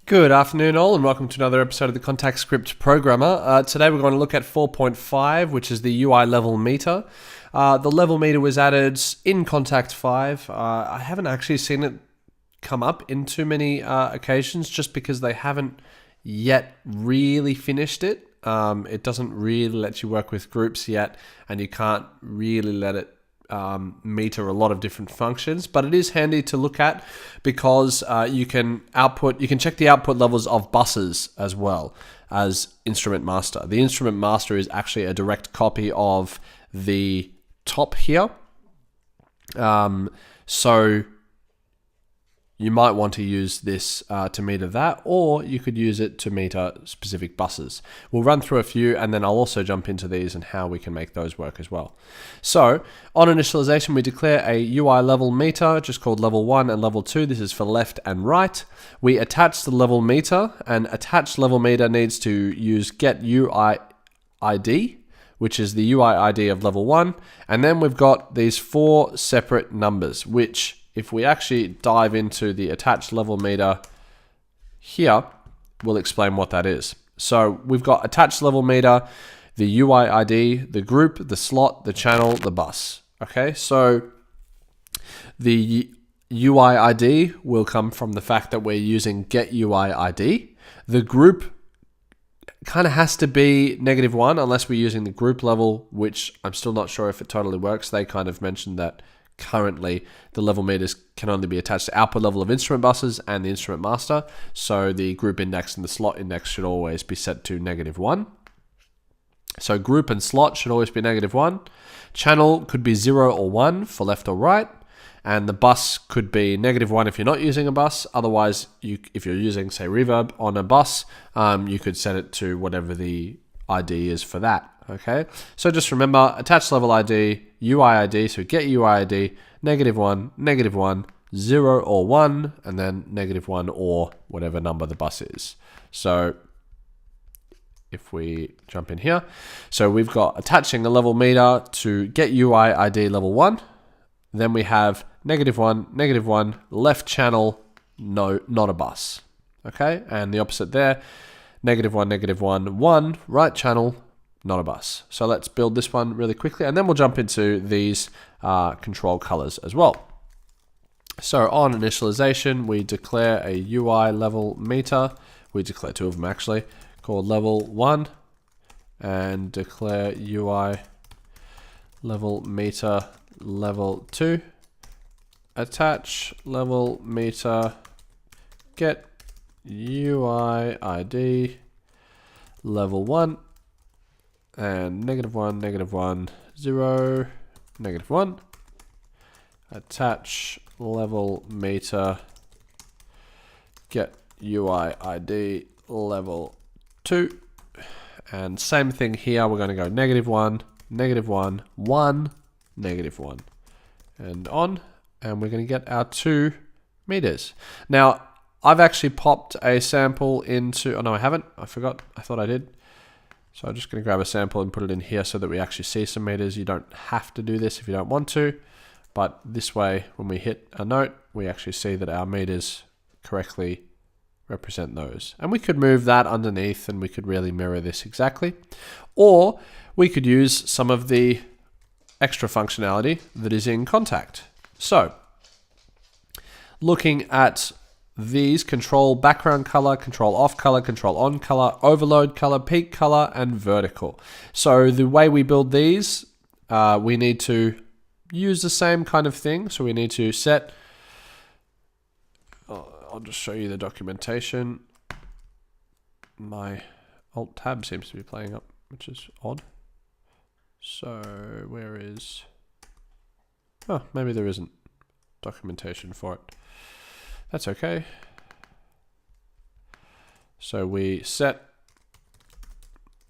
Good afternoon all and welcome to another episode of the Kontakt Script Programmer. Today we're going to look at 4.5, which is the UI level meter. The level meter was added in Kontakt 5. I haven't actually seen it come up in too many occasions just because they haven't yet really finished it. It doesn't really let you work with groups yet, and you can't really let it meter a lot of different functions, but it is handy to look at because you can check the output levels of buses as well as instrument master. The instrument master is actually a direct copy of the top here. So you might want to use this to meter that, or you could use it to meter specific buses. We'll run through a few and then I'll also jump into these and how we can make those work as well. So on initialization, we declare a UI level meter, just called level 1 and level 2. This is for left and right. We attach the level meter, and attached level meter needs to use get UI ID, which is the UI ID of level 1. And then we've got these 4 separate numbers, which if we actually dive into the attached level meter here, we'll explain what that is. So we've got attached level meter, the UI ID, the group, the slot, the channel, the bus. Okay, so the UI ID will come from the fact that we're using get UI ID. The group kind of has to be -1 unless we're using the group level, which I'm still not sure if it totally works. They kind of mentioned that currently the level meters can only be attached to output level of instrument buses and the instrument master. So the group index and the slot index should always be set to -1. So group and slot should always be -1. Channel could be 0 or 1 for left or right. And the bus could be -1 if you're not using a bus. Otherwise, if you're using, say, reverb on a bus, you could set it to whatever the ID is for that. Okay, so just remember attached level ID, UI ID, so get UI ID, -1, -1, 0 or 1, and then -1 or whatever number the bus is. So if we jump in here, so we've got attaching a level meter to get UI ID level 1, then we have -1, -1, left channel, no, not a bus. Okay, and the opposite there, -1, -1, 1, right channel, not a bus. So let's build this one really quickly, and then we'll jump into these control colors as well. So on initialization, we declare a UI level meter. We declare 2 of them actually, called level 1, and declare UI level meter level 2. Attach level meter, get UI ID level 1, and -1, -1, 0, -1. Attach level meter, get UI ID level 2. And same thing here, we're going to go -1, -1, 1, -1, and on. And we're going to get our 2 meters. Now, I've actually popped a sample into, oh no, I haven't. I forgot. I thought I did. So I'm just going to grab a sample and put it in here so that we actually see some meters. You don't have to do this if you don't want to, but this way, when we hit a note, we actually see that our meters correctly represent those. And we could move that underneath and we could really mirror this exactly. Or we could use some of the extra functionality that is in Kontakt. So looking at these, control background color, control off color, control on color, overload color, peak color, and vertical. So the way we build these, we need to use the same kind of thing. So we need to set, I'll just show you the documentation. My Alt tab seems to be playing up, which is odd. So where is, oh, maybe there isn't documentation for it. That's okay. So we set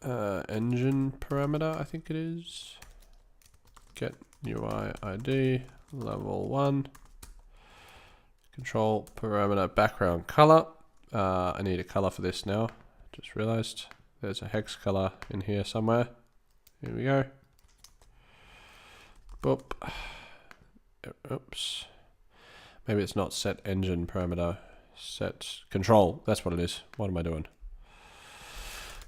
engine parameter, I think it is. Get UI ID level 1. Control parameter background color. I need a color for this now. Just realized there's a hex color in here somewhere. Here we go. Boop. Oops. Maybe it's not set engine parameter. set control. That's what it is. What am I doing?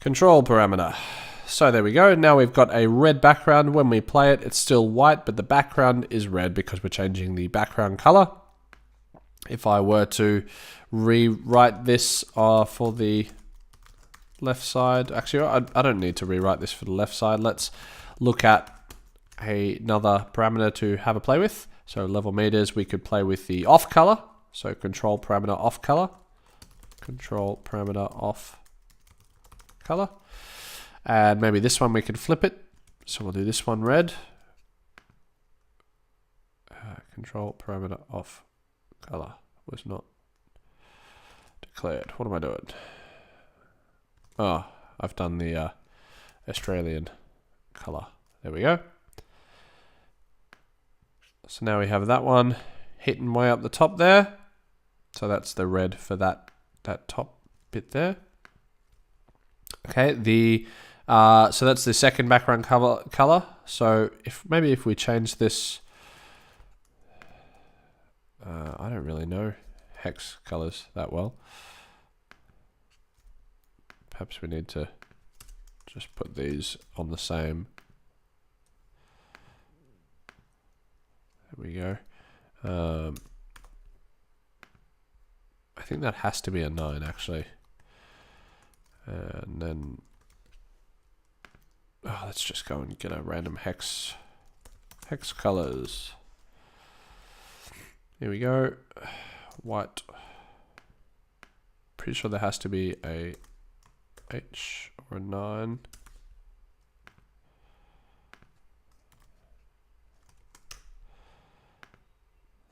Control parameter. So there we go. Now we've got a red background. When we play it, it's still white, but the background is red because we're changing the background color. If I were to rewrite this for the left side, actually, I don't need to rewrite this for the left side. Let's look at another parameter to have a play with. So level meters, we could play with the off color. So control parameter off color. Control parameter off color. And maybe this one we can flip it. So we'll do this one red. Control parameter off color was not declared. What am I doing? Oh, I've done the Australian color. There we go. So now we have that one hitting way up the top there. So that's the red for that top bit there. Okay, so that's the second background color. So if we change this, I don't really know hex colors that well. Perhaps we need to just put these on the same. There we go. I think that has to be a 9 actually. And then let's just go and get a random hex colors. Here we go. White. Pretty sure there has to be a H or a 9.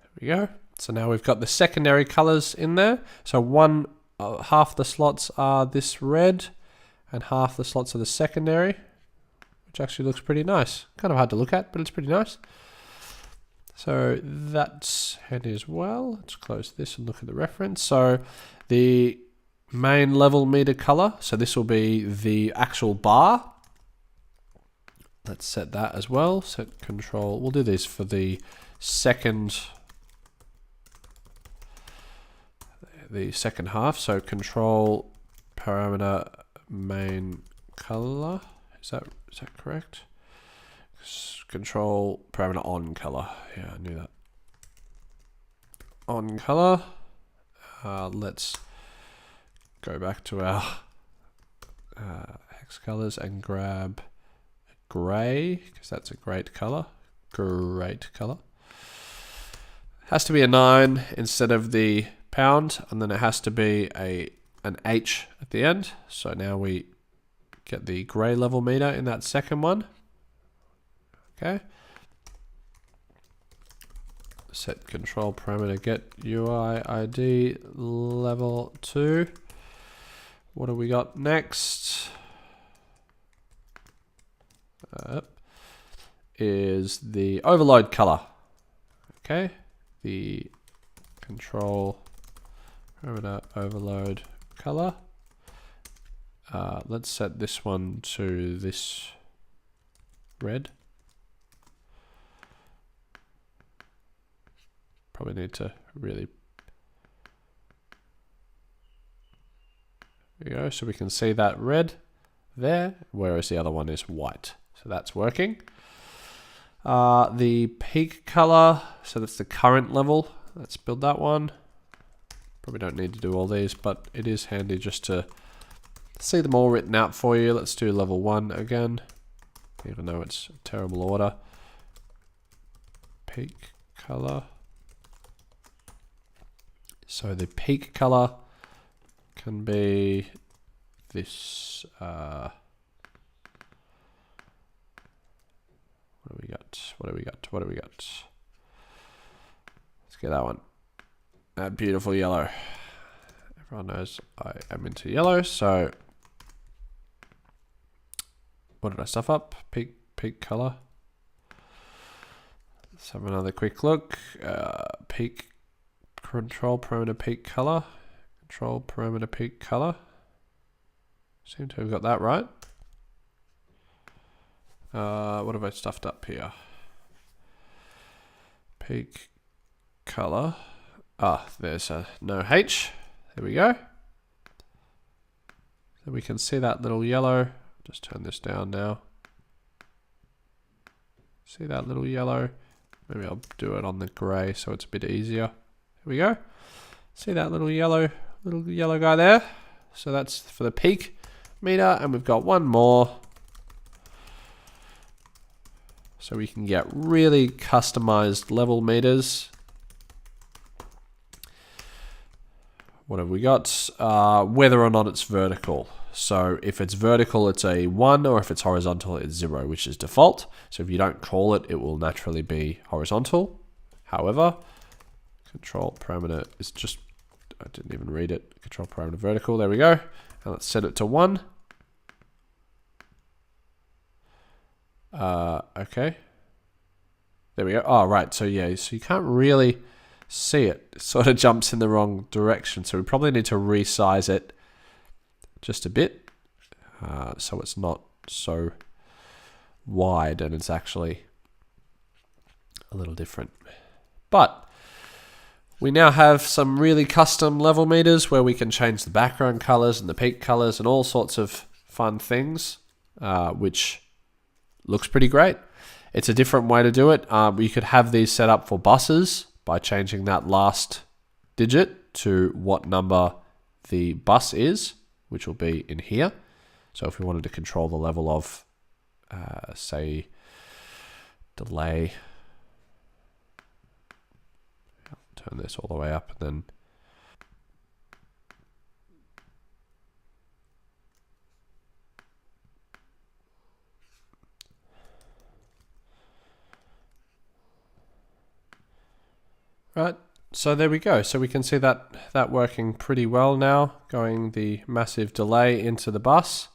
There we go. So now we've got the secondary colors in there. So half the slots are this red and half the slots are the secondary, which actually looks pretty nice. Kind of hard to look at, but it's pretty nice. So that's handy as well. Let's close this and look at the reference. So the main level meter color, so this will be the actual bar. Let's set that as well. Set control. We'll do this for the second half. So control parameter main color. Is that correct? Control parameter on color. Yeah, I knew that. On color. Let's go back to our hex colors and grab gray, because that's a great color. Great color. Has to be a 9 instead of the pound, and then it has to be an H at the end. So now we get the gray level meter in that second one. Okay. Set control parameter get UI ID level 2. What do we got next? Is the overload color. Okay. The control parameter overload color. Let's set this one to this red. Probably need to really. There we go. So we can see that red there, whereas the other one is white. So that's working. The peak color, so that's the current level. Let's build that one. Probably don't need to do all these, but it is handy just to see them all written out for you. Let's do level 1 again, even though it's a terrible order. Peak color. So the peak color can be this. What do we got? What do we got? What do we got? Let's get that one. That beautiful yellow. Everyone knows I am into yellow, so what did I stuff up? Peak color. Let's have another quick look. Peak control parameter peak color. Control parameter peak color. Seem to have got that right. What have I stuffed up here? Peak color. There's a no H. There we go. So we can see that little yellow. Just turn this down now. See that little yellow? Maybe I'll do it on the grey so it's a bit easier. Here we go. See that little yellow guy there? So that's for the peak meter, and we've got one more. So we can get really customized level meters. What have we got? Whether or not it's vertical. So if it's vertical, it's a 1, or if it's horizontal, it's 0, which is default. So if you don't call it, it will naturally be horizontal. However, control parameter is just, I didn't even read it. Control parameter vertical, there we go. And let's set it to 1. Okay. There we go. Oh, right. So yeah, so you can't really see it. It sort of jumps in the wrong direction. So we probably need to resize it just a bit. So it's not so wide and it's actually a little different. But we now have some really custom level meters where we can change the background colors and the peak colors and all sorts of fun things, which looks pretty great. It's a different way to do it. You could have these set up for buses by changing that last digit to what number the bus is, which will be in here. So if we wanted to control the level of, say, delay, I'll turn this all the way up and then right, so there we go. So we can see that working pretty well now, going the massive delay into the bus.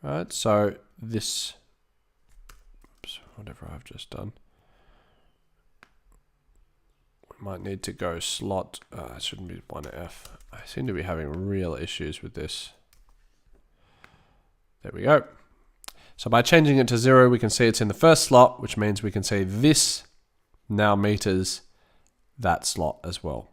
Right, so this, oops, whatever I've just done, we might need to go slot, it shouldn't be 1F. I seem to be having real issues with this. There we go. So by changing it to 0, we can see it's in the first slot, which means we can see this now meters that slot as well,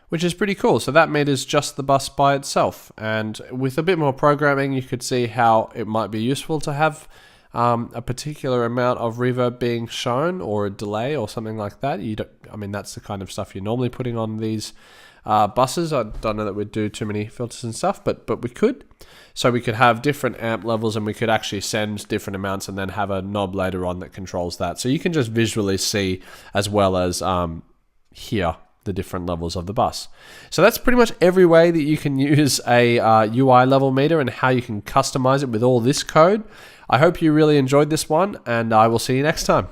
which is pretty cool. So that meters just the bus by itself, and with a bit more programming you could see how it might be useful to have a particular amount of reverb being shown, or a delay or something like that. You don't, I mean, that's the kind of stuff you're normally putting on these buses. I don't know that we'd do too many filters and stuff, but we could. So we could have different amp levels, and we could actually send different amounts and then have a knob later on that controls that. So you can just visually see, as well as hear, the different levels of the bus. So that's pretty much every way that you can use a UI level meter and how you can customize it with all this code. I hope you really enjoyed this one, and I will see you next time.